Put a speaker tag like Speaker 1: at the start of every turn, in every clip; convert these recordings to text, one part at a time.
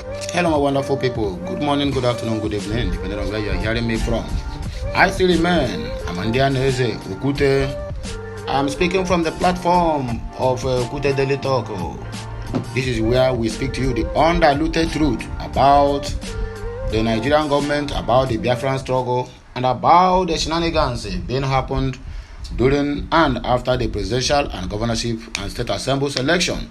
Speaker 1: Hello, my wonderful people. Good morning, good afternoon, good evening, depending on where you are hearing me from. I still remain Amandia Neze Ukute. I'm speaking from the platform of Ukute Daily Talk. This is where we speak to you the undiluted truth about the Nigerian government, about the Biafran struggle, and about the shenanigans being happened during and after the presidential and governorship and state assemblies election.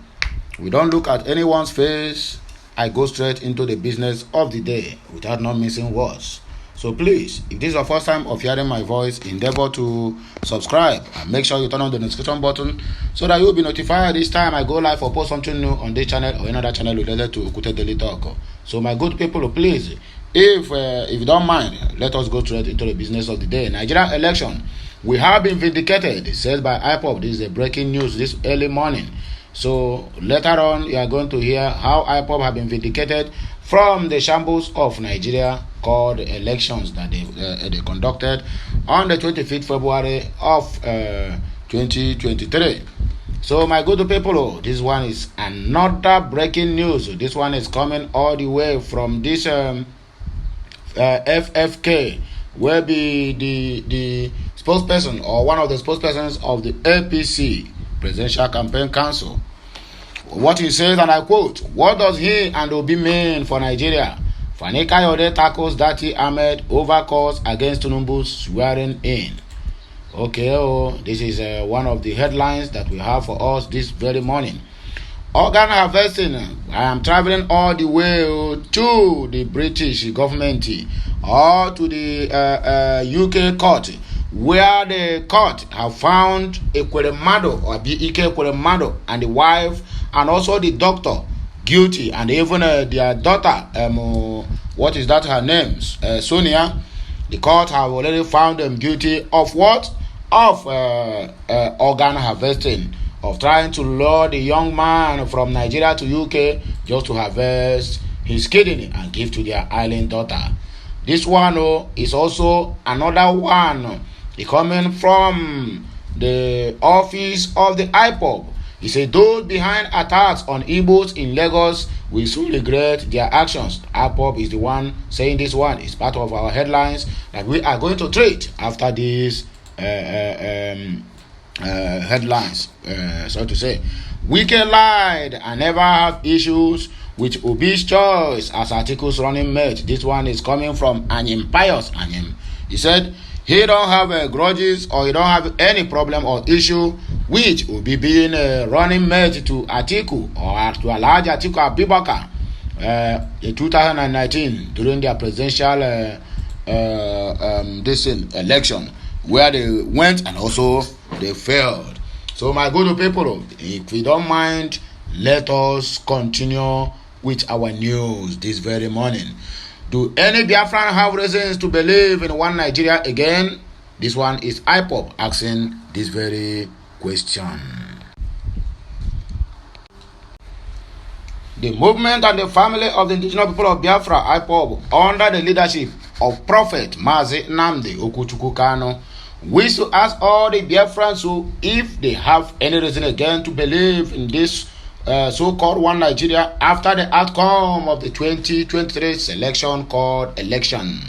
Speaker 1: We don't look at anyone's face. I go straight into the business of the day without not missing words. So please, if this is your first time of hearing my voice, endeavor to subscribe and make sure you turn on the notification button so that you'll be notified each time I go live or post something new on this channel or another channel related to Ukute Daily Talk. So my good people, please, if you don't mind, let us go straight into the business of the day. Nigerian election, we have been vindicated, said by Ipob. This is a breaking news this early morning. So later on, you are going to hear how Ipob have been vindicated from the shambles of Nigeria called elections that they conducted on the 25th February of 2023. So my good people, this one is another breaking news. This one is coming all the way from this FFK, will be the spokesperson or one of the spokespersons of the APC Presidential Campaign Council. What he says, and I quote, "What does he and Obi mean for Nigeria? Fani Kayode tackles Dati Ahmed over calls against Tinubu's swearing in." Okay, this is one of the headlines that we have for us this very morning. Organ harvesting. I am traveling all the way to the British government or to the UK court, where the court have found Ekweremadu or Ike Ekweremadu and the wife and also the doctor guilty, and even their daughter, what is that her name, Sonia. The court have already found them guilty of what? Of organ harvesting, of trying to lure the young man from Nigeria to UK just to harvest his kidney and give to their island daughter. This one is also another one coming from the office of the Ipob. He said those behind attacks on Igbos in Lagos will soon regret their actions. Ipob is the one saying this one. It's part of our headlines that we are going to treat after these headlines, so to say. Wike lied and never have issues with Obi's choice as Atiku's running mate. This one is coming from Anyim Pius Anyim. He said he don't have grudges or he don't have any problem or issue with Obi being a running mate to Atiku or to Alhaji Atiku Abubakar in 2019 during their presidential election, where they went and also they failed. So my good people, if we don't mind, let us continue with our news this very morning. Do any Biafran have reasons to believe in one Nigeria again? This one is Ipob asking this very question. The movement and the family of the indigenous people of Biafra, Ipob, under the leadership of Prophet Mazi Nnamdi Okuchukwu Kanu, wish to ask all the Biafrans if they have any reason again to believe in this so-called one Nigeria after the outcome of the 2023 selection called election.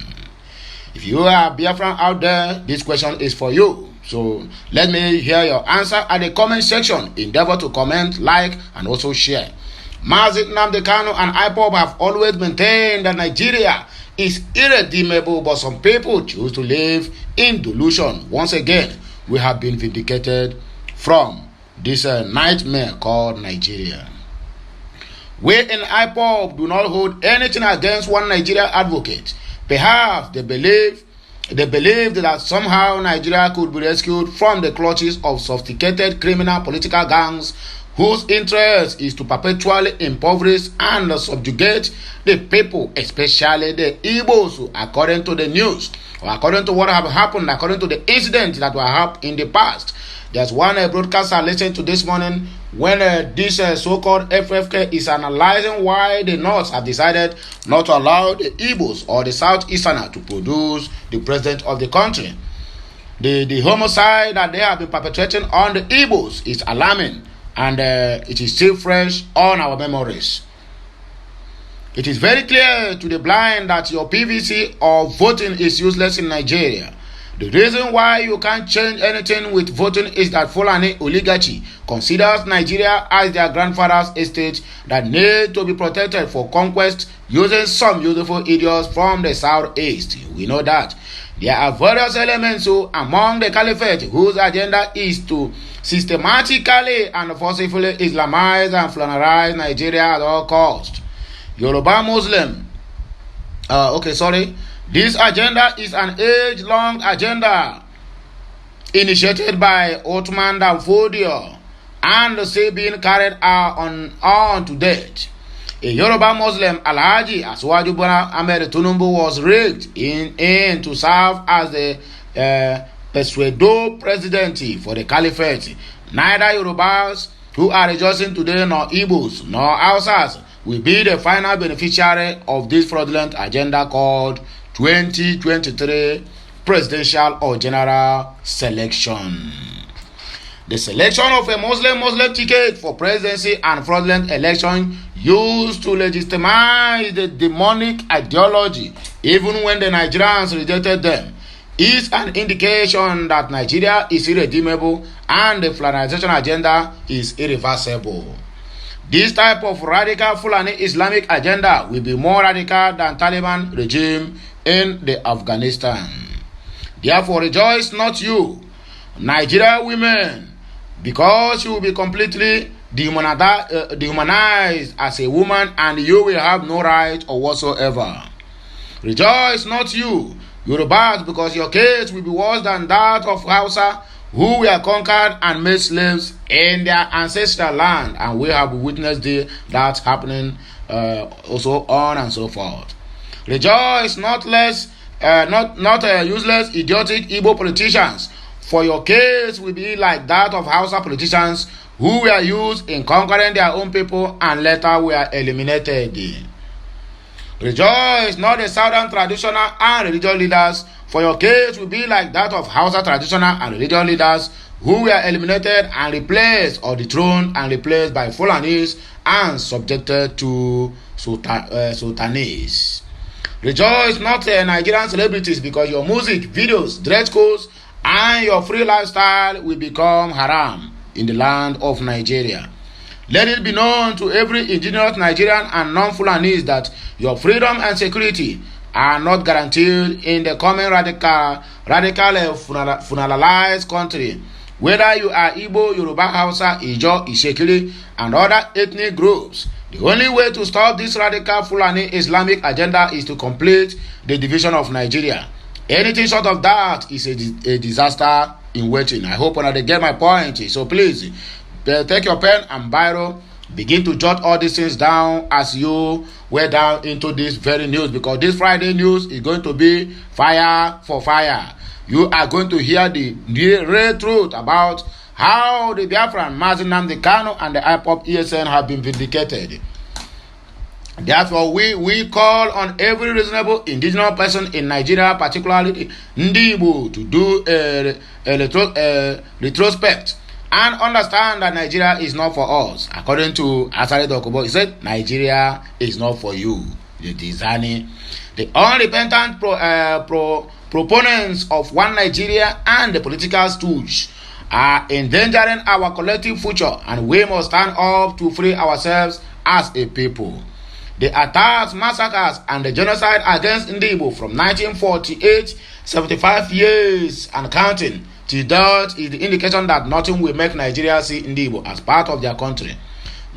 Speaker 1: If you are Biafran out there, this question is for you. So let me hear your answer at the comment section. Endeavor to comment, like, and also share. Mazi Nnamdi Kanu and Ipob have always maintained that Nigeria is irredeemable, but some people choose to live in delusion. Once again, we have been vindicated from this nightmare called Nigeria. We in Ipob do not hold anything against one Nigeria advocate. Perhaps they believed that somehow Nigeria could be rescued from the clutches of sophisticated criminal political gangs whose interest is to perpetually impoverish and subjugate the people, especially the Igbos, according to the news, or according to what have happened, according to the incidents that were happened in the past. There's one broadcaster I listened to this morning when this so-called FFK is analyzing why the North have decided not to allow the Igbos or the Southeasterner to produce the president of the country. The homicide that they have been perpetrating on the Igbos is alarming, and it is still fresh on our memories. It is very clear to the blind that your PVC or voting is useless in Nigeria. The reason why you can't change anything with voting is that Fulani oligarchy considers Nigeria as their grandfather's estate that need to be protected for conquest using some useful idiots from the southeast. We know that. There are various elements among the caliphate whose agenda is to systematically and forcefully Islamize and flanerize Nigeria at all costs. Yoruba Muslim. This agenda is an age-long agenda initiated by Ottoman Danfodio and still being carried on to date. A Yoruba Muslim, Alhaji Asiwaju Bola Ahmed Tinubu, was rigged in to serve as the pseudo presidency for the caliphate. Neither Yorubas who are rejoicing today nor Igbos nor Hausas will be the final beneficiary of this fraudulent agenda called 2023 presidential or general selection. The selection of a Muslim ticket for presidency and fraudulent election used to legitimize the demonic ideology even when the Nigerians rejected them is an indication that Nigeria is irredeemable and the flanization agenda is irreversible. This type of radical Fulani Islamic agenda will be more radical than Taliban regime in the Afghanistan. Therefore, rejoice not you, Nigeria women, because you will be completely dehumanized as a woman and you will have no right or whatsoever. Rejoice not you, Yorubas, because your case will be worse than that of Hausa, who were conquered and made slaves in their ancestral land, and we have witnessed that happening also on and so forth. Rejoice not useless idiotic Igbo politicians, for your case will be like that of Hausa politicians who were used in conquering their own people and later were eliminated. Rejoice not the southern traditional and religious leaders, for your case will be like that of Hausa traditional and religious leaders who were eliminated and replaced or dethroned and replaced by Fulanis and subjected to sultanates. Rejoice not Nigerian celebrities, because your music, videos, dress codes, and your free lifestyle will become haram in the land of Nigeria. Let it be known to every indigenous Nigerian and non-Fulanese that your freedom and security are not guaranteed in the coming radical funalized country. Whether you are Igbo, Yoruba, Hausa, Ijo, Ishekiri, and other ethnic groups, the only way to stop this radical Fulani Islamic agenda is to complete the division of Nigeria. Anything short of that is a disaster in waiting. I hope they get my point. So please, take your pen and biro, begin to jot all these things down as you were down into this very news, because this Friday news is going to be fire for fire. You are going to hear the real truth about how the Biafran Mazi Nnamdi Kanu and the Ipob ESN have been vindicated. Therefore, we call on every reasonable indigenous person in Nigeria, particularly Ndibo, to do a retrospect and understand that Nigeria is not for us. According to Asari Dokubo, he said, Nigeria is not for you. The unrepentant proponents of one Nigeria and the political stooge are endangering our collective future, and we must stand up to free ourselves as a people. The attacks, massacres, and the genocide against Ndibo from 1948, 75 years and counting, till that is the indication that nothing will make Nigeria see Ndibo as part of their country.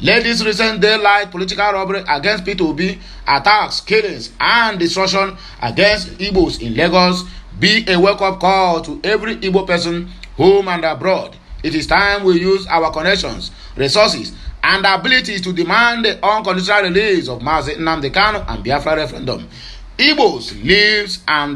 Speaker 1: Let this recent daylight political robbery against P2B, attacks, killings, and destruction against Igbos in Lagos be a wake-up call to every Igbo person, home and abroad. It is time we use our connections, resources, and abilities to demand the unconditional release of Mazi Nnamdi Kanu and Biafra referendum. Igbo's lives and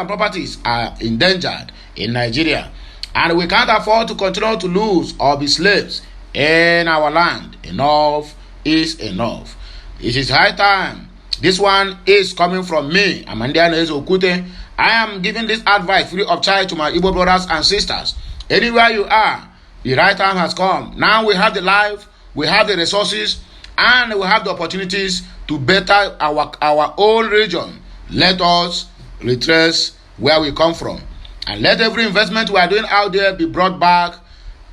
Speaker 1: properties are endangered in Nigeria, and we can't afford to continue to lose or be slaves in our land. Enough is enough. It is high time. This one is coming from me, Amandia Okute. I am giving this advice free of charge to my Igbo brothers and sisters. Anywhere you are, the right time has come. Now we have the life, we have the resources, and we have the opportunities to better our own region, let us retrace where we come from, and let every investment we are doing out there be brought back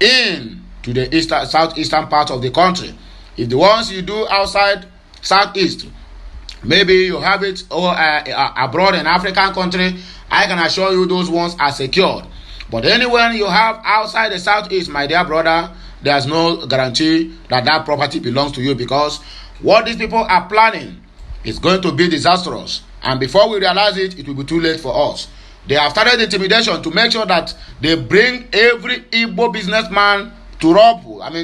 Speaker 1: in to the southeastern part of the country. If the ones you do outside southeast, maybe you have it abroad in African country, I can assure you those ones are secured. But anywhere you have outside the southeast, my dear brother, there's no guarantee that that property belongs to you, because what these people are planning is going to be disastrous. And before we realize it, it will be too late for us. They have started intimidation to make sure that they bring every Igbo businessman to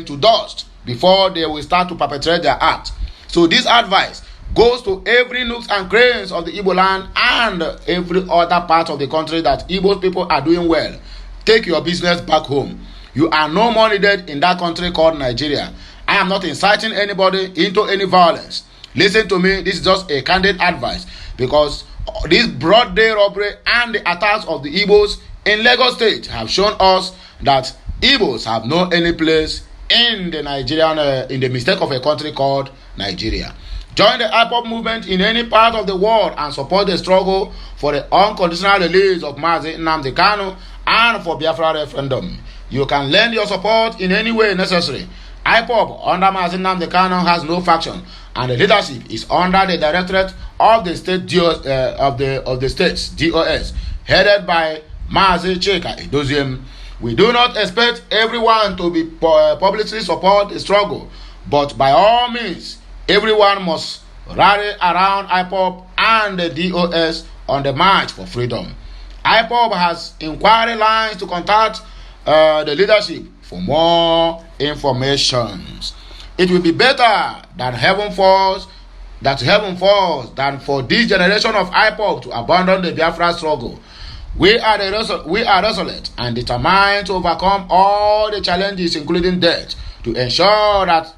Speaker 1: to dust before they will start to perpetrate their act. So this advice goes to every nooks and crannies of the Igbo land and every other part of the country that Igbo people are doing well. Take your business back home. You are no more needed in that country called Nigeria. I am not inciting anybody into any violence. Listen to me, this is just a candid advice, because this broad day robbery and the attacks of the Igbos in Lagos State have shown us that Igbos have no any place in the Nigerian, in the mistake of a country called Nigeria. Join the Ipob movement in any part of the world and support the struggle for the unconditional release of Mazi Nnamdi Kanu and for Biafra referendum. You can lend your support in any way necessary. Ipob under Mazi Nnamdi Kanu has no faction, and the leadership is under the directorate of the state of the states DOS, headed by Mazi Chika Edoziem. We do not expect everyone to be publicly support the struggle, but by all means, everyone must rally around Ipob and the DOS on the march for freedom. Ipob has inquiry lines to contact the leadership for more information. It will be better that heaven falls than for this generation of Ipob to abandon the Biafra struggle. We are resolute and determined to overcome all the challenges, including death, to ensure that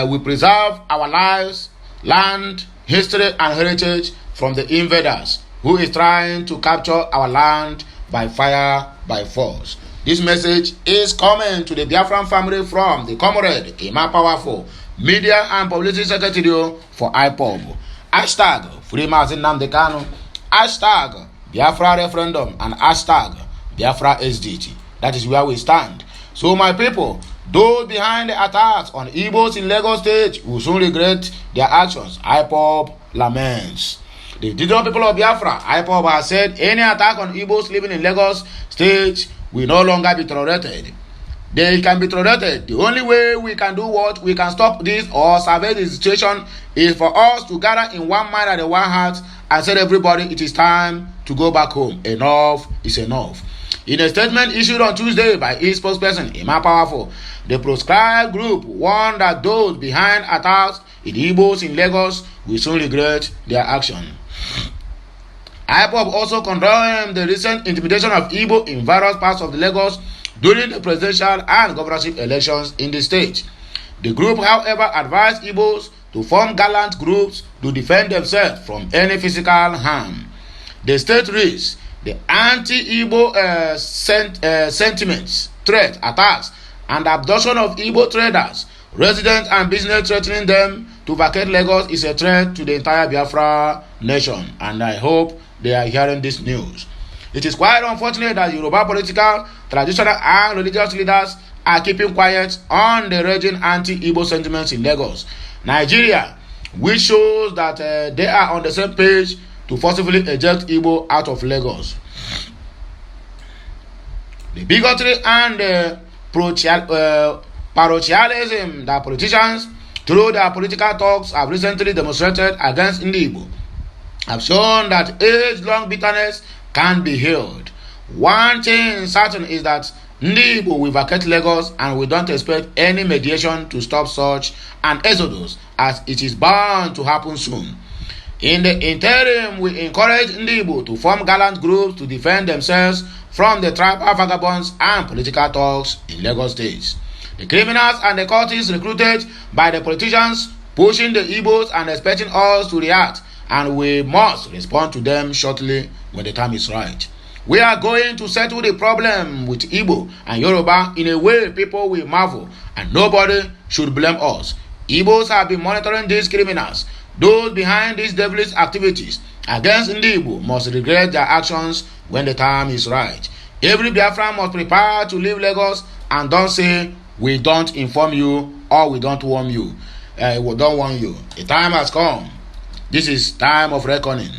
Speaker 1: we preserve our lives, land, history, and heritage from the invaders who is trying to capture our land by fire, by force. This message is coming to the Biafran family from the comrade Ima Powerful, Media and Publicity Secretary for Ipob. Hashtag Free Mazi Nnamdi Kanu, hashtag Biafra referendum, and hashtag Biafra SDT. That is where we stand. So my people, those behind the attacks on Igbos in Lagos State will soon regret their actions. Ipob laments. The indigenous people of Biafra, Ipob has said any attack on Igbos living in Lagos State will no longer be tolerated. They can be tolerated. The only way we can do what we can stop this or survey the situation is for us to gather in one mind and in one heart and tell everybody it is time to go back home. Enough is enough. In a statement issued on Tuesday by its spokesperson, Ima Powerful, the proscribed group warned that those behind attacks in Igbos in Lagos will soon regret their action. Ipob also condemned the recent intimidation of Igbo in various parts of the Lagos during the presidential and governorship elections in the state. The group, however, advised Igbos to form gallant groups to defend themselves from any physical harm. The state reads the anti-Igbo sentiments, threat, attacks, and abduction of Igbo traders, residents, and business threatening them to vacate Lagos is a threat to the entire Biafra nation, and I hope they are hearing this news. It is quite unfortunate that Yoruba political, traditional, and religious leaders are keeping quiet on the raging anti-Igbo sentiments in Lagos, Nigeria, which shows that they are on the same page to forcibly eject Igbo out of Lagos. The bigotry and parochialism that politicians, through their political talks, have recently demonstrated against Igbo have shown that age-long bitterness can be healed. One thing certain is that Igbo will vacate Lagos, and we don't expect any mediation to stop such an exodus, as it is bound to happen soon. In the interim, we encourage Igbo to form gallant groups to defend themselves from the tribal vagabonds and political thugs in Lagos State. The criminals and the cultists recruited by the politicians pushing the Igbos and expecting us to react, and we must respond to them shortly when the time is right. We are going to settle the problem with Igbo and Yoruba in a way people will marvel, and nobody should blame us. Igbos have been monitoring these criminals. Those behind these devilish activities against Igbo must regret their actions when the time is right. Every Biafran must prepare to leave Lagos and don't say, we don't inform you or we don't warn you. We don't warn you. The time has come. This is time of reckoning.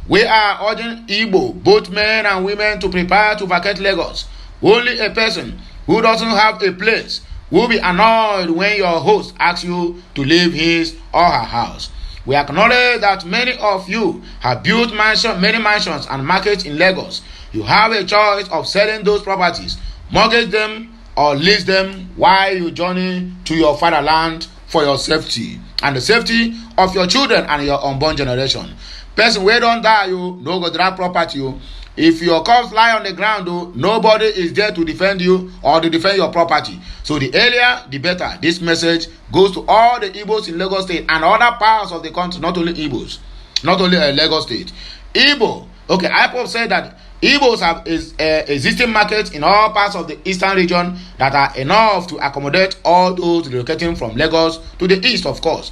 Speaker 1: We are urging Igbo, both men and women, to prepare to vacate Lagos. Only a person who doesn't have a place will be annoyed when your host asks you to leave his or her house. We acknowledge that many of you have built many mansions and markets in Lagos. You have a choice of selling those properties, mortgage them, or lease them while you journey to your fatherland for your safety and the safety of your children and your unborn generation. Person wey don die, you no go drag property. You, if your corpse lie on the ground, nobody is there to defend you or to defend your property. So the earlier, the better. This message goes to all the Igbos in Lagos State and other parts of the country, not only Igbos, not only Lagos State. Ipob said that Igbos have existing markets in all parts of the eastern region that are enough to accommodate all those relocating from Lagos to the east, of course.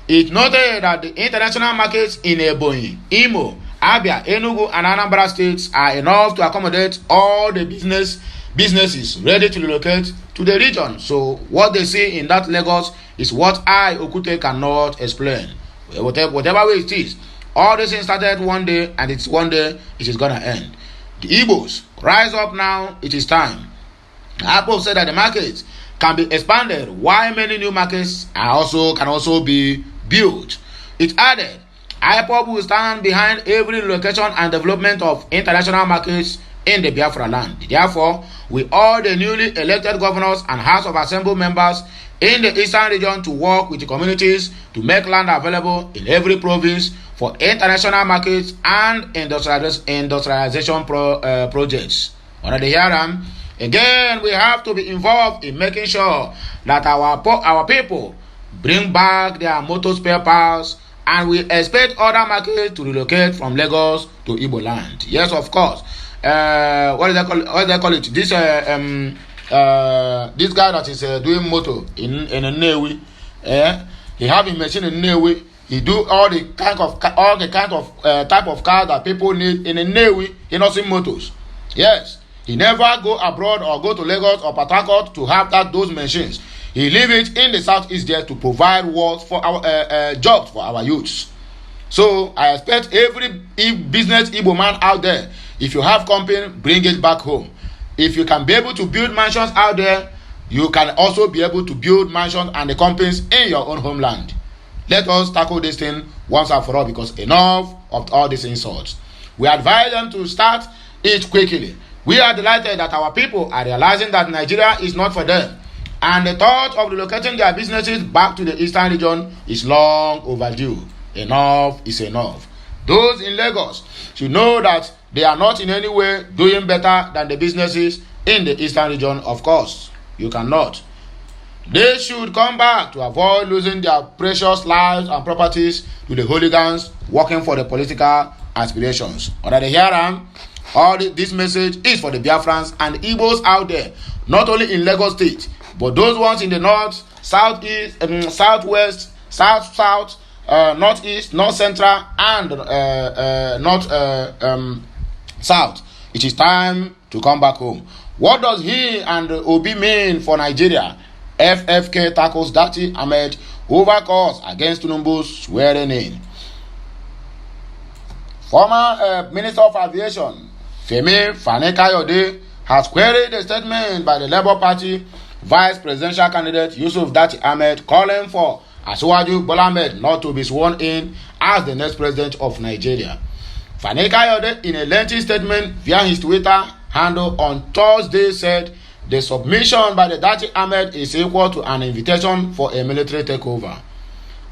Speaker 1: It noted that the international markets in Ebonyi, Imo, Abia, Enugu, and Anambra states are enough to accommodate all the businesses ready to relocate to the region. So what they see in that Lagos is what I, Okute, cannot explain. Whatever way it is, all this thing started one day, and it's one day it is gonna end. The Igbos, rise up now, it is time. Ipob said that the markets can be expanded, while many new markets can also be built. It added, Ipob will stand behind every relocation and development of international markets in the Biafra land. Therefore, we all the newly elected governors and House of Assembly members in the eastern region to work with the communities to make land available in every province for international markets and industrialization projects. Under the hearing, again, we have to be involved in making sure that our people bring back their motor spare parts, and we expect other markets to relocate from Lagos to Igbo land. Yes, of course. What do they call it? This guy that is doing motor in Nnewi, he have a machine in Nnewi. He do all the kind of type of cars that people need in Nnewi. He not see motors. Yes, he never go abroad or go to Lagos or Port Harcourt to have those machines. He leave it in the southeast there to provide work for our jobs for our youths. So I expect every business Igbo man out there, if you have company, bring it back home. If you can be able to build mansions out there, you can also be able to build mansions and the companies in your own homeland. Let us tackle this thing once and for all, because enough of all these insults. We advise them to start it quickly. We are delighted that our people are realizing that Nigeria is not for them, and the thought of relocating their businesses back to the eastern region is long overdue. Enough is enough. Those in Lagos should know that they are not in any way doing better than the businesses in the eastern region. Of course, you cannot. They should come back to avoid losing their precious lives and properties to the hooligans working for the political aspirations. Under the hearing, this message is for the Biafrans and Igbos out there, not only in Lagos State, but those ones in the north, southeast, southwest, south, northeast, north central, and north south. It is time to come back home. What does he and Obi mean for Nigeria? FFK tackles Dati Ahmed over calls against Tinubu's swearing in. Former Minister of Aviation Femi Fani-Kayode has queried a statement by the Labour Party Vice Presidential candidate Yusuf Dati Ahmed calling for Asiwaju Bola Ahmed not to be sworn in as the next president of Nigeria. Fani-Kayode, in a lengthy statement via his Twitter handle on Thursday, said the submission by the Dati Ahmed is equal to an invitation for a military takeover.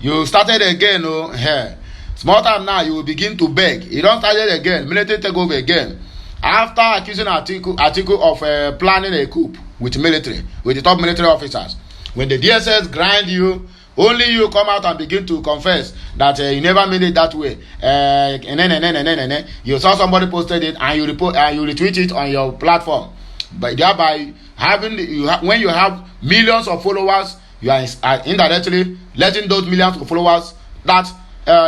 Speaker 1: You started again, oh, here. Small time now, you will begin to beg. You don't start it again, military takeover again. After accusing Atiku of planning a coup with the top military officers. When the DSS grind you, Only you come out and begin to confess that you never made it that way. You saw somebody posted it and you retweet it on your platform. But thereby when you have millions of followers, you are indirectly letting those millions of followers that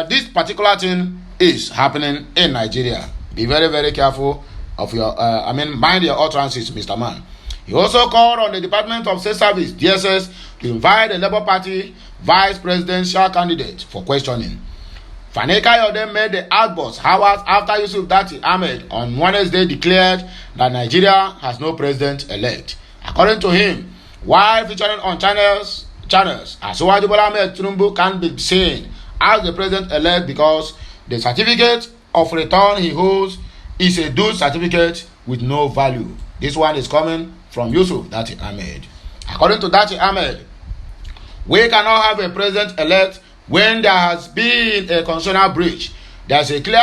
Speaker 1: this particular thing is happening in Nigeria. Be very, very careful of your mind your utterances, Mr. Man. He also called on the Department of State Service, DSS, to invite the Labour Party vice presidential candidate for questioning. Fani Kayode made the outburst hours after Yusuf Dati Ahmed on Wednesday declared that Nigeria has no president-elect. According to him, while featuring on channels, Asiwaju Bola Ahmed Tinubu can be seen as the president-elect because the certificate of return he holds is a dual certificate with no value. This one is coming from Yusuf Dati Ahmed. According to Dati Ahmed, we cannot have a president-elect when there has been a constitutional breach. There is a clear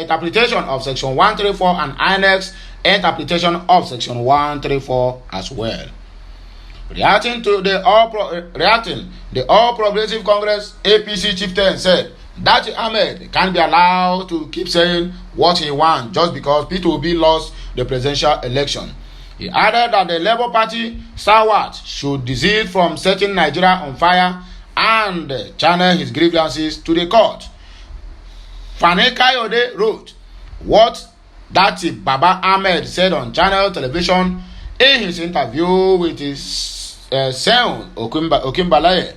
Speaker 1: interpretation of Section 134 and INEX interpretation of Section 134 as well. Reacting, the All Progressive Congress APC chieftain said that Ahmed can't be allowed to keep saying what he wants just because P2B lost the presidential election. He added that the Labour Party stalwart should desist from setting Nigeria on fire and channel his grievances to the court. Fani Kayode wrote what Dati Baba Ahmed said on channel television in his interview with his son Okimbalaye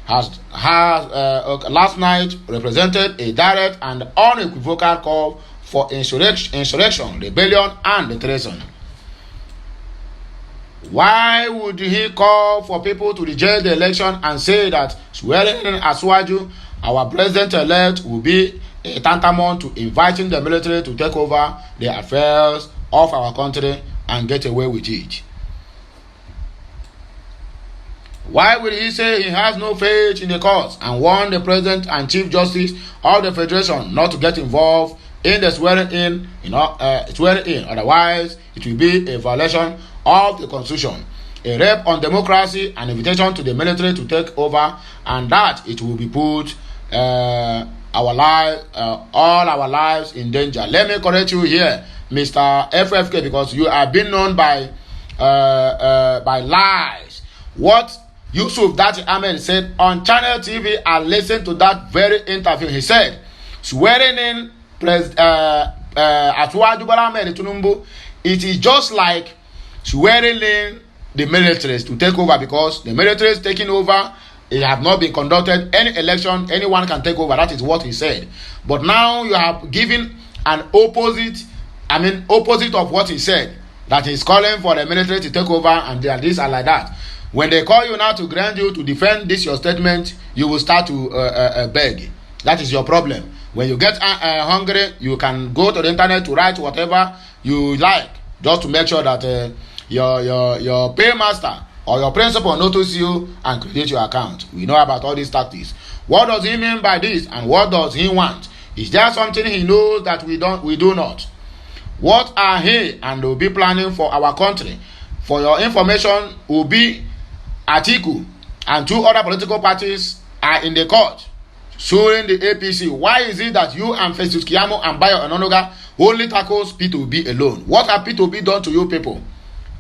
Speaker 1: has last night represented a direct and unequivocal call for insurrection, rebellion, and treason. Why would he call for people to reject the election and say that swearing in Asiwaju, our president-elect, will be a tantamount to inviting the military to take over the affairs of our country and get away with it? Why will he say he has no faith in the courts and warn the President and Chief Justice of the Federation not to get involved in the swearing in? Otherwise it will be a violation of the Constitution, a rape on democracy, an invitation to the military to take over, and that it will be put all our lives in danger. Let me correct you here, Mr. FFK, because you are being known by lies. What Yusuf Dati Ahmed said on Channel TV, I listened to that very interview. He said, swearing in Asiwaju Bola Ahmed Tinubu, it is just like swearing in the militaries to take over, because the military is taking over. It have not been conducted any election, anyone can take over. That is what he said. But now you have given an opposite of what he said, that he's calling for the military to take over and this and like that. When they call you now to grant you to defend this your statement, you will start to beg. That is your problem. When you get hungry, you can go to the internet to write whatever you like, just to make sure that your paymaster or your principal notice you and credit your account. We know about all these tactics. What does he mean by this, and what does he want? Is there something he knows that we do not? What are he and will be planning for our country? For your information, will be Atiku and two other political parties are in the court suing the APC. Why is it that you and Festus Keyamo and Bayo Ononuga only tackles P2B alone? What have P2B done to you people?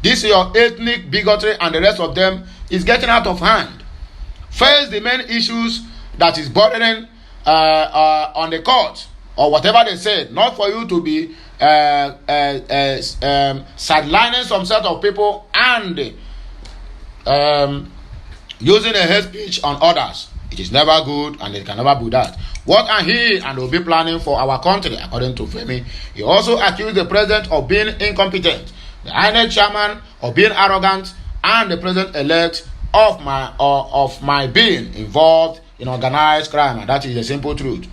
Speaker 1: This is your ethnic bigotry, and the rest of them is getting out of hand. First, the main issues that is bordering on the court or whatever they said, not for you to be sidelining some set of people and using a hate speech on others. It is never good, and it can never be that. What are he and will be planning for our country, according to Femi? He also accused the president of being incompetent, the INEC chairman of being arrogant, and the president-elect of my being involved in organized crime, and that is the simple truth.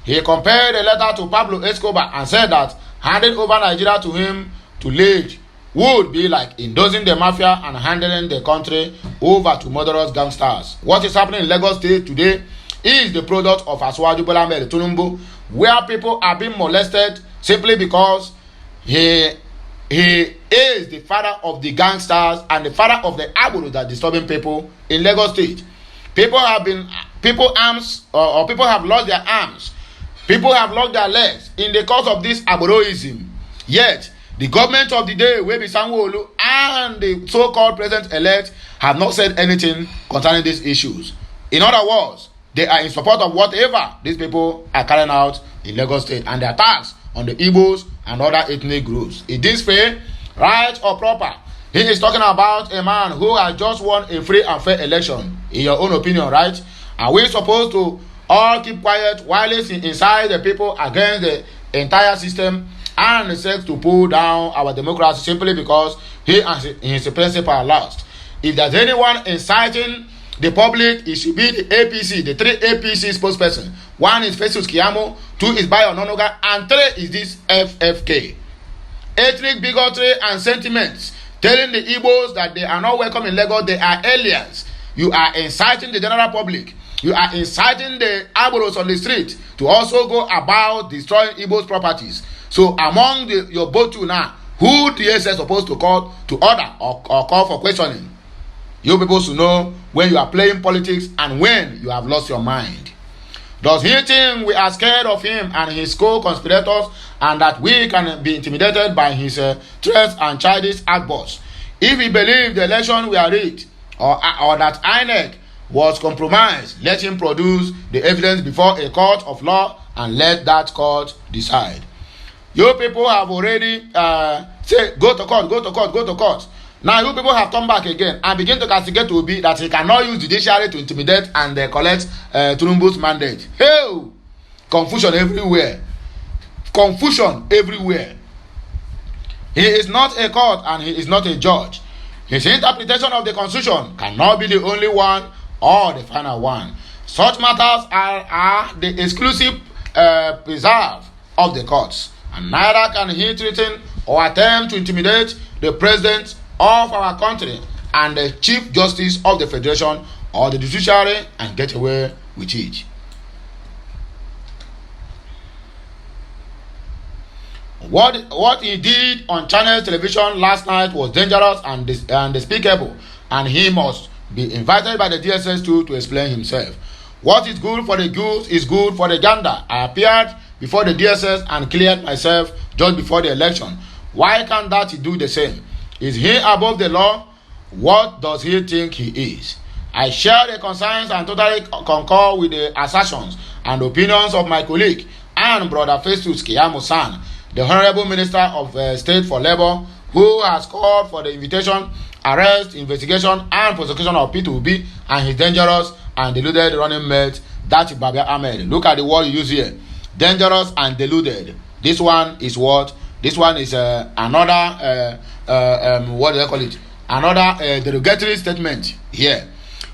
Speaker 1: He compared the letter to Pablo Escobar and said that handing over Nigeria to him to lead would be like endorsing the mafia and handing the country over to murderous gangsters. What is happening in Lagos State today is the product of Asiwaju Bola Ahmed Tinubu, where people are being molested simply because he is the father of the gangsters and the father of the agolo that are disturbing people in Lagos State. People have lost their arms. People have lost their legs in the cause of this aborigine. Yet, the government of the day, wey be Sanwo-Olu, and the so-called president-elect have not said anything concerning these issues. In other words, they are in support of whatever these people are carrying out in Lagos State and the attacks on the Igbos and other ethnic groups. Is this fair, right, or proper? He is talking about a man who has just won a free and fair election. In your own opinion, right? Are we supposed to all keep quiet while it's inside the people against the entire system and seek to pull down our democracy simply because he and his principal are lost? If there's anyone inciting the public, it should be the APC, the 3 APC spokesperson. 1 is Festus Keyamo, 2 is Bayo Ononuga, and 3 is this FFK. Ethnic bigotry and sentiments telling the Igbos that they are not welcome in Lagos, they are aliens. You are inciting the general public. You are inciting the Aboros on the street to also go about destroying Igbos properties. So among your both two now, who the DSS supposed to call to order or call for questioning? You people should know when you are playing politics and when you have lost your mind. Does he think we are scared of him and his co-conspirators and that we can be intimidated by his threats and childish outbursts? If he believes the election were rigged or that INEC was compromised, let him produce the evidence before a court of law and let that court decide. You people have already said, go to court, go to court, go to court. Now you people have come back again and begin to castigate Obi that he cannot use judiciary to intimidate and collect Tinubu's mandate. Hey! Confusion everywhere. Confusion everywhere. He is not a court and he is not a judge. His interpretation of the constitution cannot be the only one or the final one. Such matters are the exclusive preserve of the courts, and neither can he threaten or attempt to intimidate the president of our country and the Chief Justice of the Federation or the judiciary and get away with it. What he did on channel television last night was dangerous and despicable, and he must be invited by the DSS to explain himself. What is good for the goose is good for the gander. I appeared before the DSS and cleared myself just before the election. Why can't that do the same? Is he above the law? What does he think he is? I share the concerns and totally concur with the assertions and opinions of my colleague and brother Festus Keyamo-san, the Honorable Minister of State for Labor, who has called for the invitation, arrest, investigation, and prosecution of P2B and his dangerous and deluded running mate, Dati Babia Ahmed. Look at the word you use here. Dangerous and deluded. This one is what? This one is another, what do they call it? Another derogatory statement here.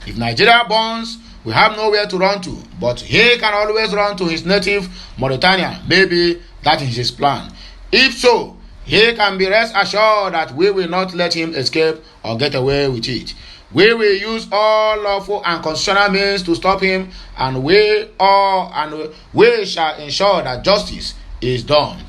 Speaker 1: If Nigeria burns, we have nowhere to run to, but he can always run to his native Mauritania. Maybe that is his plan. If so, he can be rest assured that we will not let him escape or get away with it. We will use all lawful and constitutional means to stop him, and we shall ensure that justice is done.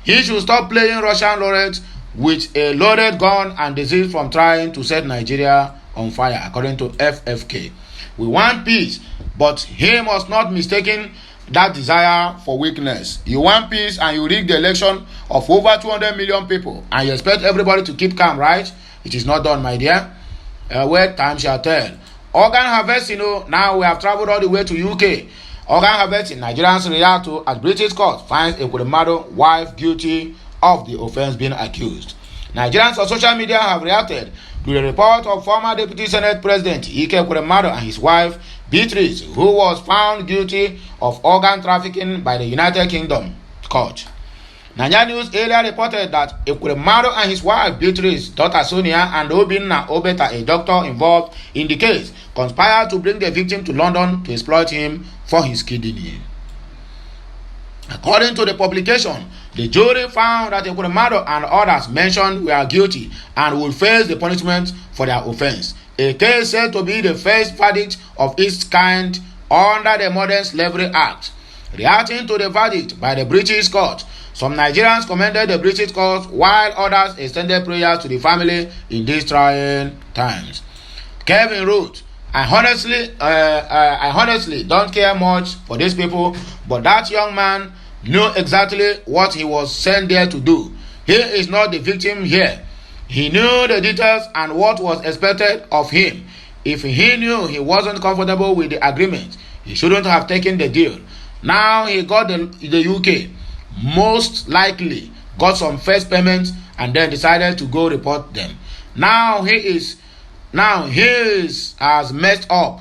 Speaker 1: He should stop playing Russian roulette with a loaded gun and desist from trying to set Nigeria on fire, according to FFK. We want peace, but he must not mistake that desire for weakness. You want peace and you rig the election of over 200 million people and you expect everybody to keep calm, right? It is not done, my dear. Well, time shall tell. Organ harvest, now we have traveled all the way to UK. Organ harvest in Nigerians react to as British court finds Ekweremadu wife guilty of the offense being accused. Nigerians on social media have reacted to the report of former Deputy Senate President Ike Ekweremadu and his wife Beatrice, who was found guilty of organ trafficking by the United Kingdom court. Nigeria News earlier reported that Ekweremadu and his wife Beatrice, daughter Sonia, and Obinna Obeta, a doctor involved in the case, conspired to bring the victim to London to exploit him for his kidney. According to the publication, the jury found that Ekweremadu and others mentioned were guilty and will face the punishment for their offense. A case said to be the first verdict of its kind under the Modern Slavery Act. Reacting to the verdict by the British court, some Nigerians commended the British court while others extended prayers to the family in these trying times. Kevin wrote, I honestly don't care much for these people, but that young man knew exactly what he was sent there to do. He is not the victim here. He knew the details and what was expected of him. If he knew he wasn't comfortable with the agreement, he shouldn't have taken the deal. Now he got the UK, most likely got some first payments and then decided to go report them. Now he has messed up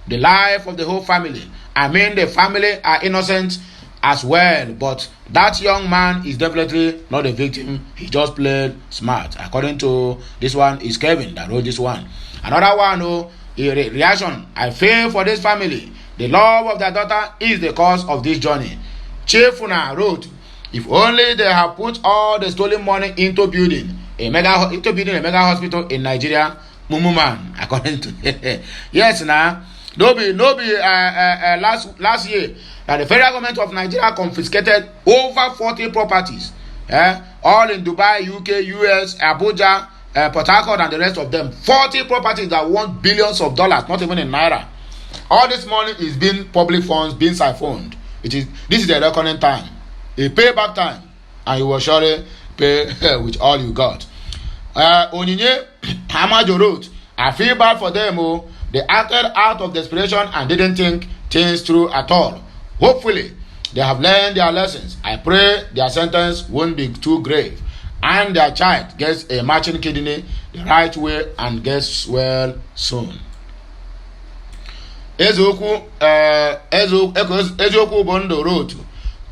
Speaker 1: the life of the whole family. I mean, the family are innocent as well, but that young man is definitely not a victim. He just played smart. According to this one, is Kevin that wrote this one. Another one, reaction: I feel for this family. The love of their daughter is the cause of this journey. Chefuna wrote, if only they have put all the stolen money into building a mega hospital in Nigeria, Mumuman. According to yes, now no be last year that the federal government of Nigeria confiscated over 40 properties, all in Dubai, UK, US, Abuja, Port Harcourt, and the rest of them. 40 properties that won billions of dollars, not even in naira. All this money is being public funds, being siphoned. This is the reckoning time, a payback time, and you will surely pay with all you got. Onyinye Hamajo wrote, I feel bad for them. They acted out of desperation and didn't think things through at all. Hopefully, they have learned their lessons. I pray their sentence won't be too grave, and their child gets a matching kidney the right way and gets well soon. Ezoku Bondo wrote,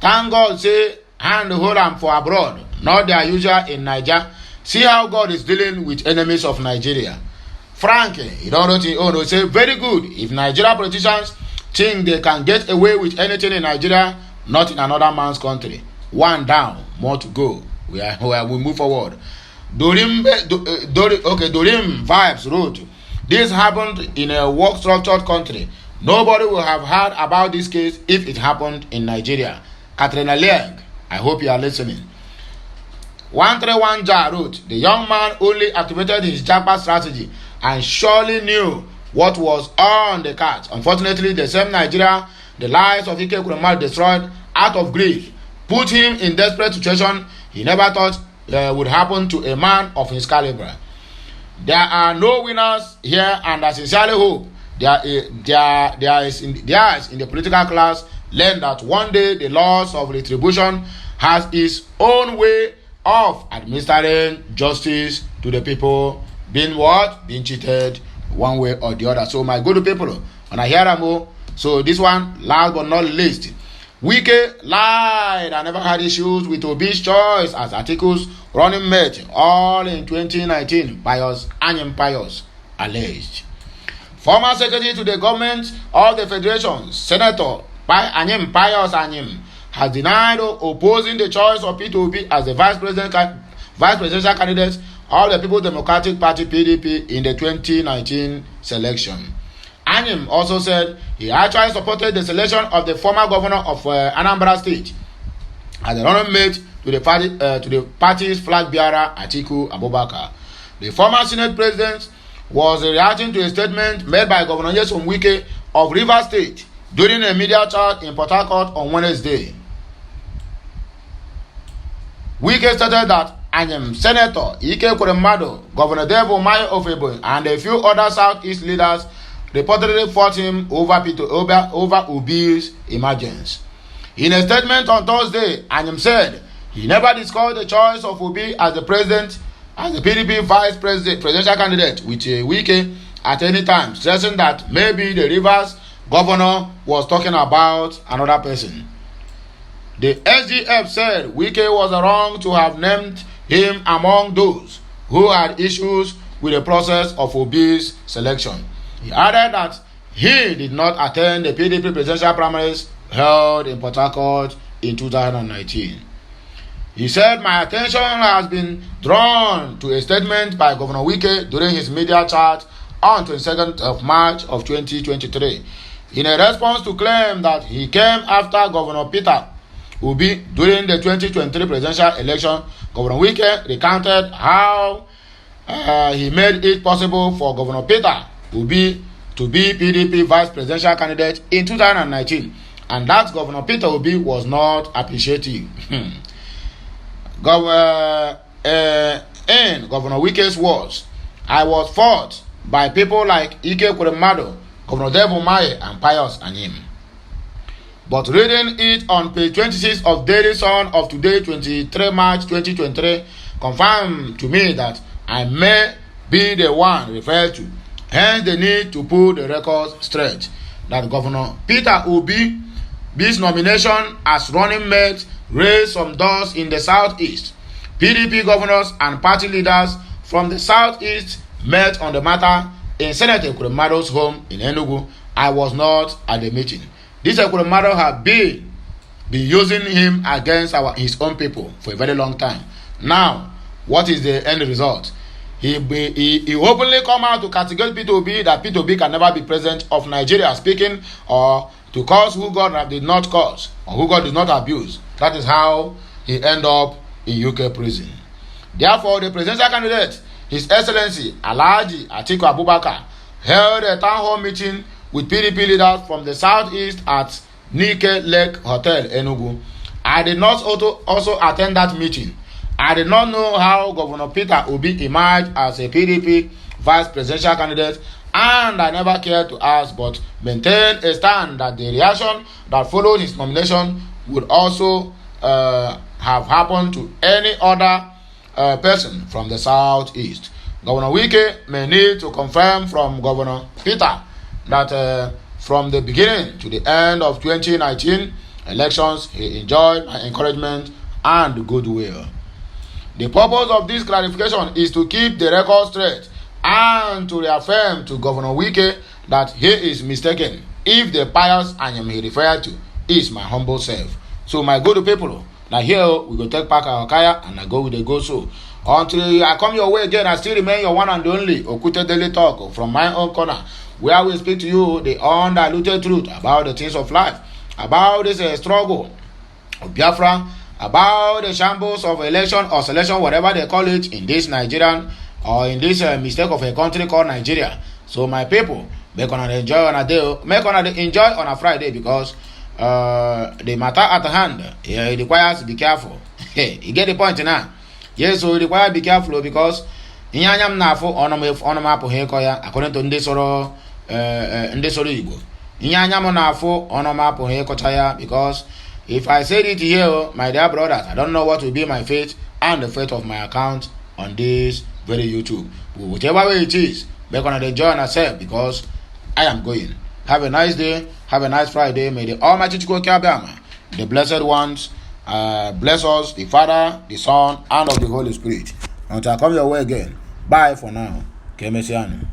Speaker 1: thank God say hand hold am for abroad, not their usual in Nigeria. See how God is dealing with enemies of Nigeria. Frank, he don't know, say very good. If Nigeria politicians think they can get away with anything in Nigeria, not in another man's country. One down, more to go. We move forward. Dorim Vibes wrote, this happened in a work-structured country. Nobody will have heard about this case if it happened in Nigeria. Katrina Leang, I hope you are listening. 131 Ja wrote, the young man only activated his jackpot strategy and surely knew what was on the cards. Unfortunately, the same Nigeria the lives of Ike Kuremadu destroyed out of greed put him in desperate situation he never thought would happen to a man of his caliber. There are no winners here, and I sincerely hope there is in the political class learn that one day the laws of retribution has its own way of administering justice to the people being cheated one way or the other. So my good people, when I hear them, so this one, last but not least, Wike lied and never had issues with Obi's choice as Atiku's running mate, all in 2019, Pius Anyim Pius alleged. Former secretary to the government of the Federation, Senator Anyim Pius Anyim, has denied opposing the choice of Peter Obi as the vice presidential candidate of the People's Democratic Party (PDP) in the 2019 selection. Anyim also said he actually supported the selection of the former governor of Anambra State as the running mate to the party's flag bearer Atiku Abubakar. The former Senate president was reacting to a statement made by Governor Nyesom Wike of Rivers State during a media chat in Port Harcourt on Wednesday. Wike stated that Anyim, Senator Ike Kuremadu, Governor Dave Umahi of Ebonyi, and a few other Southeast leaders reportedly fought him over Obi's emergence. In a statement on Thursday, Anyim said he never discussed the choice of Obi as the PDP presidential candidate with Wike at any time, stressing that maybe the Rivers governor was talking about another person. The SDF said Wike was wrong to have named him among those who had issues with the process of Obi's selection. He added that he did not attend the PDP presidential primaries held in Port Harcourt in 2019. He said, my attention has been drawn to a statement by Governor Wike during his media chat on 22nd of March of 2023. In a response to claim that he came after Governor Peter Obi during the 2023 presidential election, Governor Wike recounted how he made it possible for Governor Peter will be to be PDP vice presidential candidate in 2019, and that Governor Peter Obi was not appreciative. In Governor Wike's words, I was fought by people like Ike Kuremado, Governor Devil Maye, and Pius Anyim. But reading it on page 26 of Daily Sun of today, 23 March 2023, confirmed to me that I may be the one referred to. Hence the need to put the record straight that Governor Peter Obi's nomination as running mate raised some doors in the southeast. PDP governors and party leaders from the southeast met on the matter in Senator Kuremado's home in Enugu. I was not at the meeting. This Kuremado had been using him against his own people for a very long time. Now, what is the end result? He openly come out to categorize Peter Obi that Peter Obi can never be president of Nigeria, speaking or to cause who God did not cause or who God did not abuse. That is how he end up in UK prison. Therefore, the presidential candidate, His Excellency Alhaji Atiku Abubakar, held a town hall meeting with PDP leaders from the southeast at Nike Lake Hotel, Enugu. I did not also attend that meeting. I did not know how Governor Peter Obi emerged as a PDP vice presidential candidate, and I never cared to ask, but maintained a stand that the reaction that followed his nomination would also have happened to any other person from the southeast. Governor Wike may need to confirm from Governor Peter that from the beginning to the end of 2019 elections, he enjoyed my encouragement and goodwill. The purpose of this clarification is to keep the record straight and to reaffirm to Governor Wike that he is mistaken if the Pius Anyim he referred to is my humble self. So my good people, now here we go take back our kaya and I go with the go so. Until I come your way again, I still remain your one and only Okute Daily Talk from my own corner, where we speak to you the undiluted truth about the things of life, about this struggle of Biafra, about the shambles of election or selection, whatever they call it in this Nigerian or in this mistake of a country called Nigeria. So my people, make on enjoy on a day, make on enjoy on a Friday, because the matter at hand it requires to be careful. You get the point now? Yes, so it requires to be careful because inyanyam na afọ ọnọm apụ he ko ya according to ndị soro Igbo. Inyanyam na afọ ọnọm apụ he kocha ya, because if I said it here, my dear brothers, I don't know what will be my fate and the fate of my account on this very YouTube. But whichever way it is, we're gonna enjoy ourselves because I am going. Have a nice day. Have a nice Friday. May the Almighty Chukwu, the blessed ones, bless us, the Father, the Son, and of the Holy Spirit. Until I come your way again. Bye for now. Kemesiano.